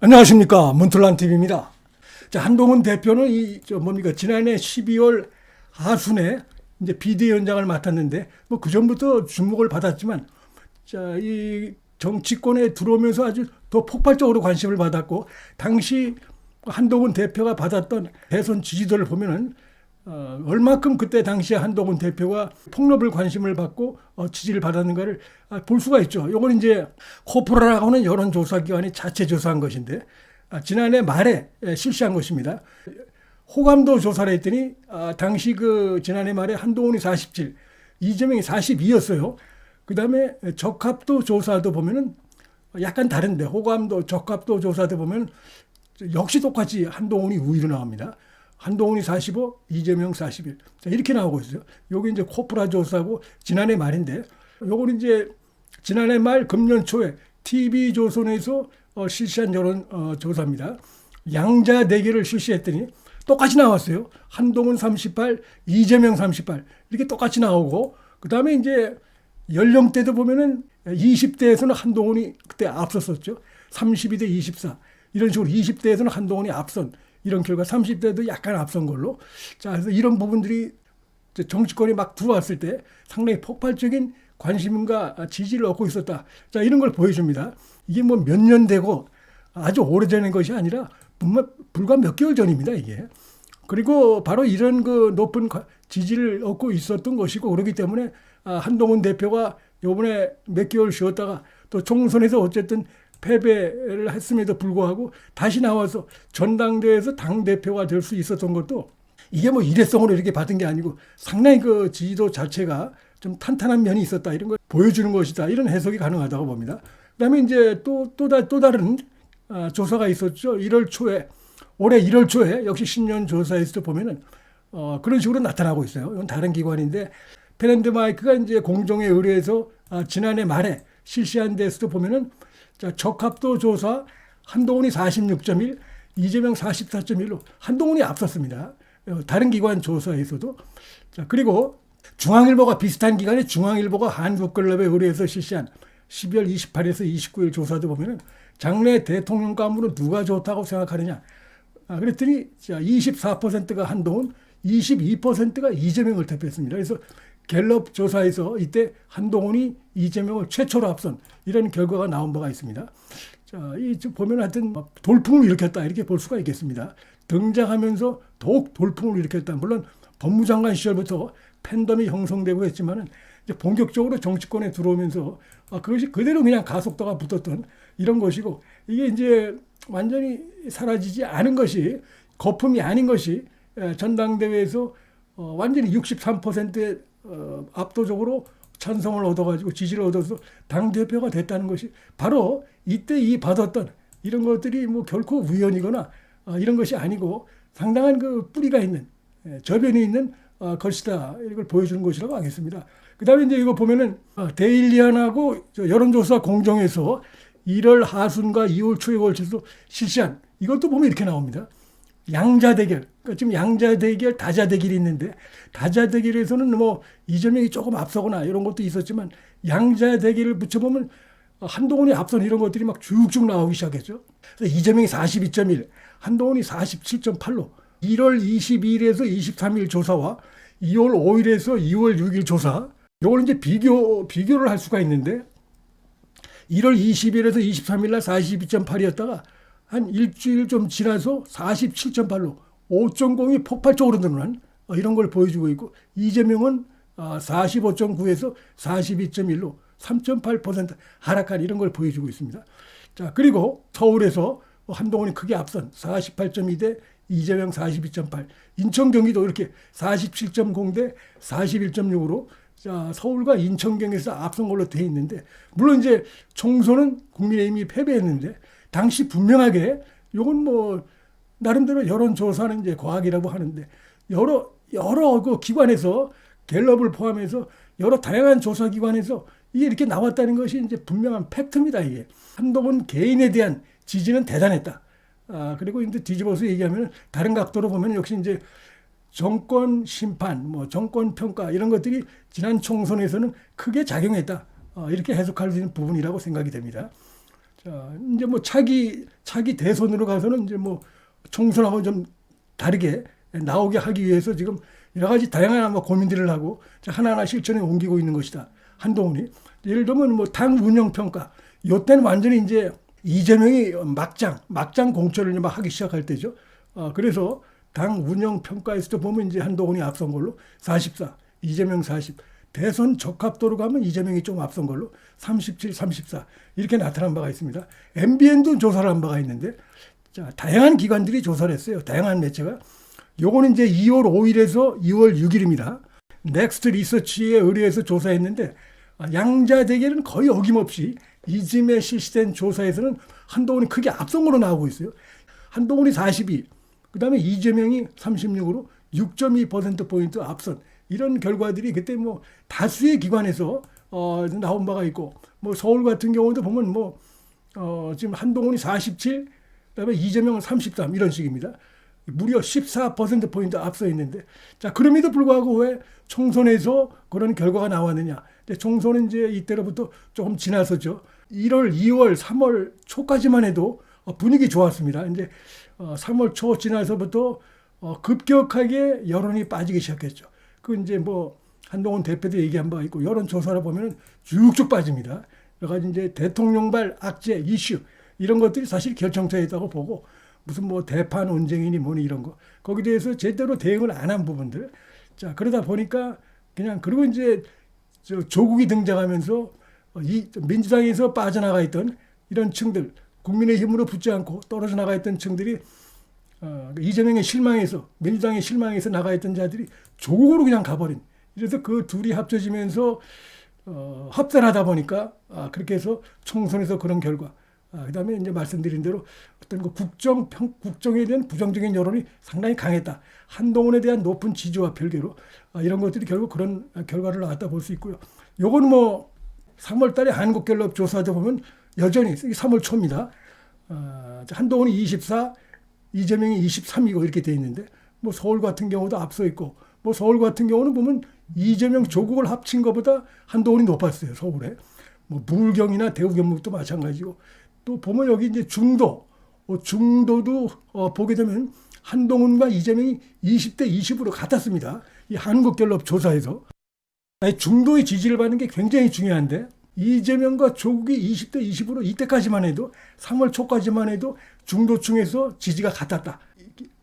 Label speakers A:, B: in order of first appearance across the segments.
A: 안녕하십니까, 문틀란TV입니다. 자, 한동훈 대표는 지난해 12월 하순에 이제 비대위원장을 맡았는데, 뭐 그 전부터 주목을 받았지만, 자, 이 정치권에 들어오면서 아주 더 폭발적으로 관심을 받았고, 당시 한동훈 대표가 받았던 대선 지지도를 보면은 얼마큼 그때 당시에 한동훈 대표가 폭넓은 관심을 받고 지지를 받았는가를 볼 수가 있죠. 요건 이제 코프라라고 하는 여론조사기관이 자체 조사한 것인데, 지난해 말에 실시한 것입니다. 호감도 조사를 했더니 당시 지난해 말에 한동훈이 47, 이재명이 42였어요. 그 다음에 적합도 조사도 보면은 약간 다른데, 호감도, 적합도 조사도 보면 역시 똑같이 한동훈이 우위로 나옵니다. 한동훈이 45, 이재명 41. 자, 이렇게 나오고 있어요. 요게 이제 코프라 조사고 지난해 말인데, 요거는 이제 지난해 말 금년 초에 TV조선에서 실시한 여론 조사입니다. 양자 대결을 실시했더니 똑같이 나왔어요. 한동훈 38, 이재명 38. 이렇게 똑같이 나오고, 그 다음에 이제 연령대도 보면은 20대에서는 한동훈이 그때 앞섰었죠. 32대 24. 이런 식으로 20대에서는 한동훈이 앞선 이런 결과, 30대도 약간 앞선 걸로. 자, 그래서 이런 부분들이 정치권이 막 들어왔을 때 상당히 폭발적인 관심과 지지를 얻고 있었다. 자, 이런 걸 보여줍니다. 이게 뭐 몇 년 되고 아주 오래전인 것이 아니라 불과 몇 개월 전입니다, 이게. 그리고 바로 이런 높은 지지를 얻고 있었던 것이고, 그렇기 때문에 한동훈 대표가 요번에 몇 개월 쉬었다가 또 총선에서 어쨌든 패배를 했음에도 불구하고 다시 나와서 전당대회에서 당대표가 될 수 있었던 것도, 이게 뭐 일회성으로 이렇게 받은 게 아니고 상당히 지지도 자체가 좀 탄탄한 면이 있었다, 이런 걸 보여주는 것이다, 이런 해석이 가능하다고 봅니다. 그 다음에 이제 또 다른 조사가 있었죠. 1월 초에, 올해 1월 초에 역시 신년 조사에서도 보면은 그런 식으로 나타나고 있어요. 이건 다른 기관인데, 페렌드마이크가 이제 공정에 의뢰해서 지난해 말에 실시한 데서도 보면은, 자, 적합도 조사 한동훈이 46.1, 이재명 44.1로 한동훈이 앞섰습니다. 다른 기관 조사에서도. 자, 그리고 중앙일보가 비슷한 기관에 중앙일보가 한국글럽에 의뢰해서 실시한 12월 28일에서 29일 조사도 보면은, 장래 대통령 가문은 누가 좋다고 생각하느냐. 그랬더니 24%가 한동훈, 22%가 이재명을 대표했습니다. 그래서 갤럽 조사에서 이때 한동훈이 이재명을 최초로 앞선 이런 결과가 나온 바가 있습니다. 자, 보면 하여튼 돌풍을 일으켰다, 이렇게 볼 수가 있겠습니다. 등장하면서 더욱 돌풍을 일으켰다. 물론 법무장관 시절부터 팬덤이 형성되고 했지만은 이제 본격적으로 정치권에 들어오면서 그것이 그대로 그냥 가속도가 붙었던 이런 것이고, 이게 이제 완전히 사라지지 않은 것이, 거품이 아닌 것이 전당대회에서 완전히 63%의 압도적으로 찬성을 얻어가지고 지지를 얻어서 당대표가 됐다는 것이, 바로 이때 받았던 이런 것들이 뭐 결코 우연이거나 이런 것이 아니고 상당한 뿌리가 있는, 저변이 있는 것이다, 이걸 보여주는 것이라고 하겠습니다. 그 다음에 이제 이거 보면은 데일리안하고 여론조사 공정에서 1월 하순과 2월 초에 걸쳐서 실시한, 이것도 보면 이렇게 나옵니다. 양자 대결. 그러니까 지금 양자 대결, 다자 대결이 있는데, 다자 대결에서는 뭐 이재명이 조금 앞서거나 이런 것도 있었지만, 양자 대결을 붙여보면 한동훈이 앞선 이런 것들이 막 쭉쭉 나오기 시작했죠. 그래서 이재명이 42.1, 한동훈이 47.8로 1월 22일에서 23일 조사와 2월 5일에서 2월 6일 조사, 이걸 이제 비교를 할 수가 있는데, 1월 20일에서 23일 날 42.8이었다가 한 일주일 좀 지나서 47.8로 5.0이 폭발적으로 늘어난 이런 걸 보여주고 있고, 이재명은 45.9에서 42.1로 3.8% 하락한 이런 걸 보여주고 있습니다. 자, 그리고 서울에서 한동훈이 크게 앞선 48.2 대 이재명 42.8, 인천 경기도 이렇게 47.0 대 41.6으로 자, 서울과 인천 경기에서 앞선 걸로 돼 있는데, 물론 이제 총선은 국민의힘이 패배했는데, 당시 분명하게, 요건 뭐 나름대로 여론조사는 이제 과학이라고 하는데, 여러 기관에서, 갤럽을 포함해서 여러 다양한 조사기관에서 이게 이렇게 나왔다는 것이 이제 분명한 팩트입니다, 이게. 한동훈 개인에 대한 지지는 대단했다. 그리고 이제 뒤집어서 얘기하면, 다른 각도로 보면 역시 이제 정권 심판, 뭐 정권 평가 이런 것들이 지난 총선에서는 크게 작용했다. 이렇게 해석할 수 있는 부분이라고 생각이 됩니다. 자, 이제 뭐 차기 대선으로 가서는 이제 뭐 총선하고 좀 다르게 나오게 하기 위해서 지금 여러 가지 다양한 아마 고민들을 하고 하나하나 실천에 옮기고 있는 것이다. 한동훈이. 예를 들면 뭐 당 운영 평가. 요때는 완전히 이제 이재명이 막장 공천을 막 하기 시작할 때죠. 그래서 당 운영 평가에서도 보면 이제 한동훈이 앞선 걸로 44, 이재명 40. 대선 적합도로 가면 이재명이 좀 앞선 걸로 37, 34 이렇게 나타난 바가 있습니다. MBN도 조사를 한 바가 있는데 자, 다양한 기관들이 조사를 했어요. 다양한 매체가. 요거는 이제 2월 5일에서 2월 6일입니다. 넥스트 리서치에 의뢰해서 조사했는데 양자 대결은 거의 어김없이 이즘에 실시된 조사에서는 한동훈이 크게 앞선 걸로 나오고 있어요. 한동훈이 42, 그 다음에 이재명이 36으로 6.2%포인트 앞선 이런 결과들이 그때 뭐 다수의 기관에서 나온 바가 있고 뭐 서울 같은 경우도 보면 뭐 지금 한동훈이 47, 그다음에 이재명은 33 이런 식입니다. 무려 14%포인트 앞서 있는데 자 그럼에도 불구하고 왜 총선에서 그런 결과가 나왔느냐. 총선은 이제 이때로부터 조금 지나서죠. 1월, 2월, 3월 초까지만 해도 분위기 좋았습니다. 이제 3월 초 지나서부터 급격하게 여론이 빠지기 시작했죠. 그 이제 뭐 한동훈 대표도 얘기한 바가 있고 여론 조사를 보면 쭉쭉 빠집니다. 여러 가지 이제 대통령발 악재 이슈 이런 것들이 사실 결정체에 있다고 보고 무슨 뭐 대판 논쟁이니 뭐니 이런 거 거기에 대해서 제대로 대응을 안 한 부분들. 자 그러다 보니까 그냥 그리고 이제 조국이 등장하면서 이 민주당에서 빠져나가 있던 이런 층들 국민의힘으로 붙지 않고 떨어져 나가 있던 층들이 이재명의 실망에서 민주당의 실망에서 나가 있던 자들이 조국으로 그냥 가버린. 그래서 그 둘이 합쳐지면서 합산하다 보니까 그렇게 해서 총선에서 그런 결과. 그다음에 이제 말씀드린 대로 어떤 그 국정에 대한 부정적인 여론이 상당히 강했다. 한동훈에 대한 높은 지지와 별개로 이런 것들이 결국 그런 결과를 나왔다 볼 수 있고요. 요건 뭐 3월달에 한국갤럽 조사도 보면 여전히 3월 초입니다. 한동훈이 24, 이재명이 23이고 이렇게 돼 있는데 뭐 서울 같은 경우도 앞서 있고 뭐 서울 같은 경우는 보면 이재명 조국을 합친 것보다 한동훈이 높았어요. 서울에. 뭐 부울경이나 대구 경북도 마찬가지고 또 보면 여기 이제 중도도 보게 되면 한동훈과 이재명이 20대 20으로 같았습니다. 이 한국갤럽 조사에서. 중도의 지지를 받는 게 굉장히 중요한데 이재명과 조국이 20대 20으로 이때까지만 해도 3월 초까지만 해도 중도층에서 지지가 같았다.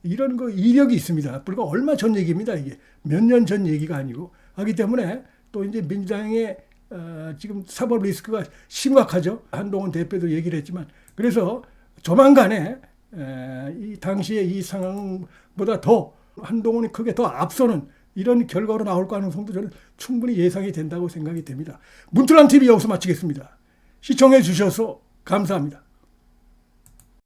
A: 이런 거 이력이 있습니다. 불과 얼마 전 얘기입니다. 이게 몇 년 전 얘기가 아니고 하기 때문에 또 이제 민주당의 지금 사법 리스크가 심각하죠. 한동훈 대표도 얘기를 했지만 그래서 조만간에 이 당시의 이 상황보다 더 한동훈이 크게 더 앞서는 이런 결과로 나올 가능성도 저는 충분히 예상이 된다고 생각이 됩니다. 문틀란 TV 여기서 마치겠습니다. 시청해 주셔서 감사합니다.